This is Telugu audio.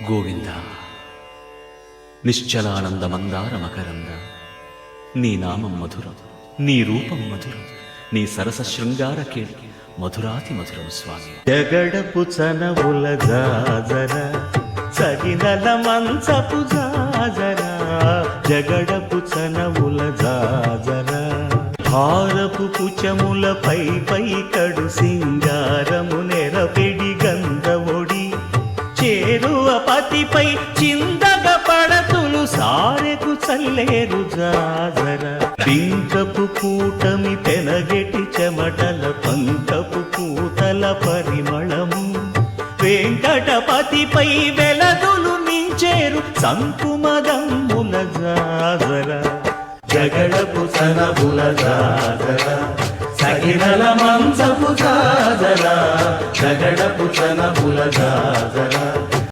గోవింద నిశ్చలానంద మందార మకరంద నీ నామం మధురం, నీ రూపం మధురం, నీ సరస శృంగార కేళి మధురాతి మధురం స్వామి. జగడపు చనవుల జాజర సగినల మంచపు జాజర, జగడపు చనవుల జాజర హారపు కుచముల పై పై కడు సింగారము నెరపెడి గంధవొడి చేరువ పతిపై చిందగ పడతులు సారెకు చల్లేరు జాజర. పింకపు కూటమి పెనగెటి చెమటల పంకపు కూతల పరిమళము వెంకటపతిపై వెలదులు నించేరు సంకుమదమ్ముల జాజర. జగడపు సనబుల జాజర సగినల మంచపు జాజర, జగడపు సనబుల జాజర.